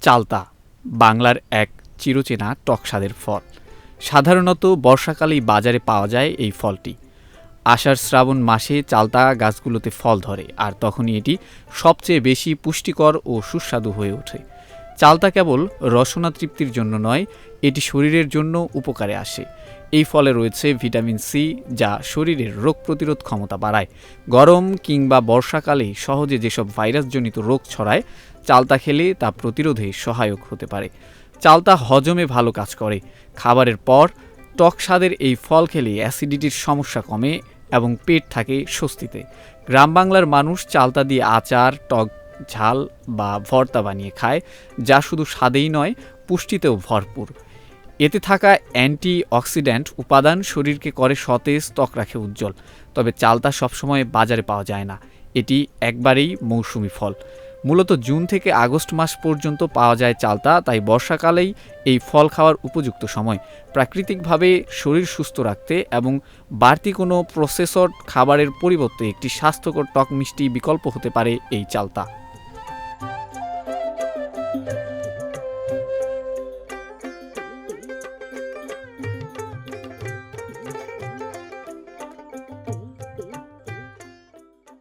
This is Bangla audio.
চালতা বাংলার এক চিরচেনা টক স্বাদের ফল। সাধারণত বর্ষাকালেই বাজারে পাওয়া যায় এই ফলটি। আষাঢ় শ্রাবণ মাসে চালতা গাছগুলোতে ফল ধরে, আর তখনই এটি সবচেয়ে বেশি পুষ্টিকর ও সুস্বাদু হয়ে ওঠে। চালতা কেবল রসনা তৃপ্তির জন্য নয়, এটি শরীরের জন্য উপকারে আসে। এই ফলে রয়েছে ভিটামিন সি, যা শরীরের রোগ প্রতিরোধ ক্ষমতা বাড়ায়। গরম কিংবা বর্ষাকালে সহজে যেসব ভাইরাসজনিত রোগ ছড়ায়, চালতা খেলে তা প্রতিরোধে সহায়ক হতে পারে। চালতা হজমে ভালো কাজ করে। খাবারের পর টক স্বাদের এই ফল খেলে অ্যাসিডিটির সমস্যা কমে এবং পেট থাকে স্বস্তিতে। গ্রাম বাংলার মানুষ চালতা দিয়ে আচার, টক ঝাল বা ভর্তা বানিয়ে খায়, যা শুধু স্বাদেই নয়, পুষ্টিতেও ভরপুর। এতে থাকা অ্যান্টি অক্সিডেন্ট উপাদান শরীরকে করে সতেজ, ত্বক রাখে উজ্জ্বল। তবে চালতা সবসময় বাজারে পাওয়া যায় না। এটি একবারেই মৌসুমি ফল। মূলত জুন থেকে আগস্ট মাস পর্যন্ত পাওয়া যায় চালতা, তাই বর্ষাকালেই এই ফল খাওয়ার উপযুক্ত সময়। প্রাকৃতিকভাবে শরীর সুস্থ রাখতে এবং বাড়তি কোনো প্রসেসড খাবারের পরিবর্তে একটি স্বাস্থ্যকর টক মিষ্টি বিকল্প হতে পারে এই চালতা।